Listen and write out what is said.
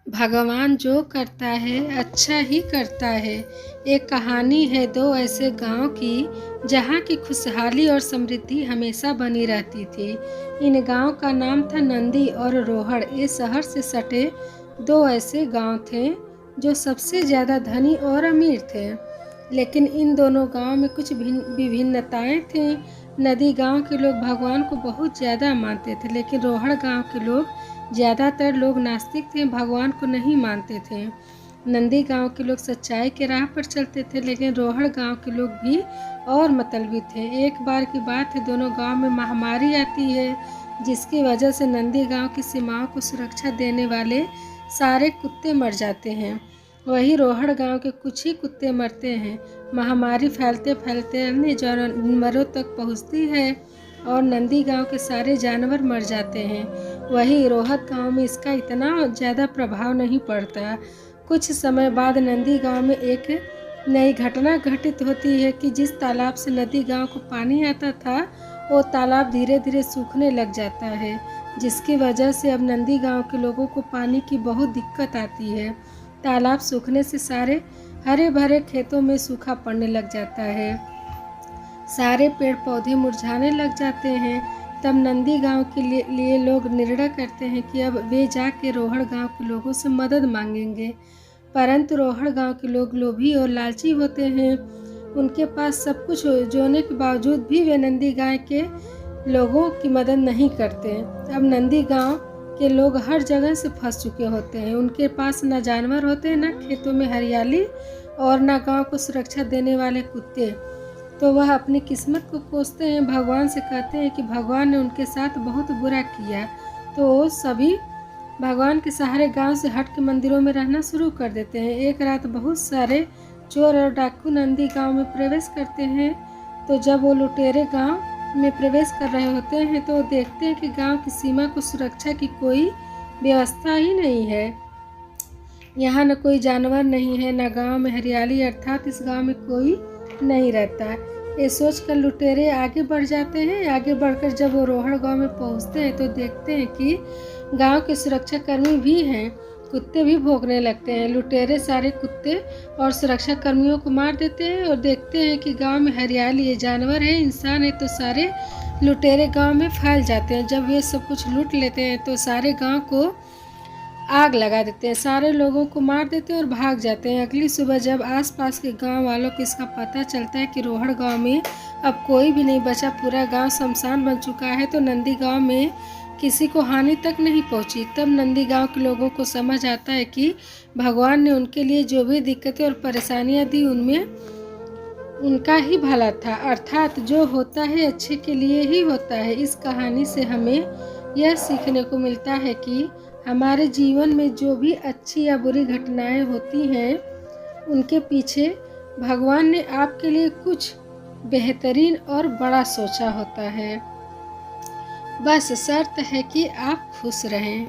भगवान जो करता है अच्छा ही करता है। एक कहानी है दो ऐसे गांव की जहां की खुशहाली और समृद्धि हमेशा बनी रहती थी। इन गांव का नाम था नंदी और रोहड़। ये शहर से सटे दो ऐसे गांव थे जो सबसे ज़्यादा धनी और अमीर थे। लेकिन इन दोनों गांव में कुछ विभिन्नताएं थीं। नदी गांव के लोग भगवान को बहुत ज़्यादा मानते थे, लेकिन रोहड़ गांव के लोग ज़्यादातर लोग नास्तिक थे, भगवान को नहीं मानते थे। नंदी गांव के लोग सच्चाई के राह पर चलते थे, लेकिन रोहड़ गांव के लोग भी और मतलबी थे। एक बार की बात है, दोनों गांव में महामारी आती है, जिसकी वजह से नंदी गांव की सीमाओं को सुरक्षा देने वाले सारे कुत्ते मर जाते हैं। वही रोहड़ गांव के कुछ ही कुत्ते मरते हैं। महामारी फैलते फैलते अन्य जानवरों तक पहुंचती है और नंदी गांव के सारे जानवर मर जाते हैं। वही रोहत गांव में इसका इतना ज़्यादा प्रभाव नहीं पड़ता। कुछ समय बाद नंदी गांव में एक नई घटना घटित होती है कि जिस तालाब से नदी गांव को पानी आता था, वो तालाब धीरे धीरे सूखने लग जाता है, जिसकी वजह से अब नंदी गांव के लोगों को पानी की बहुत दिक्कत आती है। तालाब सूखने से सारे हरे भरे खेतों में सूखा पड़ने लग जाता है, सारे पेड़ पौधे मुरझाने लग जाते हैं। तब नंदी गांव के लिए लोग निर्णय करते हैं कि अब वे जाके रोहड़ गांव के लोगों से मदद मांगेंगे। परंतु रोहड़ गांव के लोग लोभी और लालची होते हैं। उनके पास सब कुछ होने के बावजूद भी वे नंदी गांव के लोगों की मदद नहीं करते। अब नंदी गांव के लोग हर जगह से फंस चुके होते हैं। उनके पास न जानवर होते हैं, न खेतों में हरियाली और न गांव को सुरक्षा देने वाले कुत्ते। तो वह अपनी किस्मत को कोसते हैं, भगवान से कहते हैं कि भगवान ने उनके साथ बहुत बुरा किया। तो सभी भगवान के सहारे गांव से हट के मंदिरों में रहना शुरू कर देते हैं। एक रात बहुत सारे चोर और डाकू नंदी गांव में प्रवेश करते हैं। तो जब वो लुटेरे गांव में प्रवेश कर रहे होते हैं तो देखते हैं कि गांव की सीमा को सुरक्षा की कोई व्यवस्था ही नहीं है। यहाँ न कोई जानवर नहीं है, न गांव में हरियाली, अर्थात इस गांव में कोई नहीं रहता। ये सोचकर लुटेरे आगे बढ़ जाते हैं। आगे बढ़कर जब वो रोहड़ गांव में पहुंचते हैं तो देखते हैं कि गांव के सुरक्षा कर्मी भी हैं। कुत्ते भी भौंकने लगते हैं। लुटेरे सारे कुत्ते और सुरक्षा कर्मियों को मार देते हैं और देखते हैं कि गांव में हरियाली है, जानवर है, इंसान है। तो सारे लुटेरे गांव में फैल जाते हैं। जब वे सब कुछ लूट लेते हैं तो सारे गांव को आग लगा देते हैं, सारे लोगों को मार देते हैं और भाग जाते हैं। अगली सुबह जब आसपास के गांव वालों को इसका पता चलता है कि रोहड़ गांव में अब कोई भी नहीं बचा, पूरा गांव शमशान बन चुका है, तो नंदी गांव में किसी को हानि तक नहीं पहुंची। तब नंदी गांव के लोगों को समझ आता है कि भगवान ने उनके लिए जो भी दिक्कतें और परेशानियां दी उनमें उनका ही भला था, अर्थात जो होता है अच्छे के लिए ही होता है। इस कहानी से हमें यह सीखने को मिलता है कि हमारे जीवन में जो भी अच्छी या बुरी घटनाएं होती हैं, उनके पीछे भगवान ने आपके लिए कुछ बेहतरीन और बड़ा सोचा होता है। बस शर्त है कि आप खुश रहें।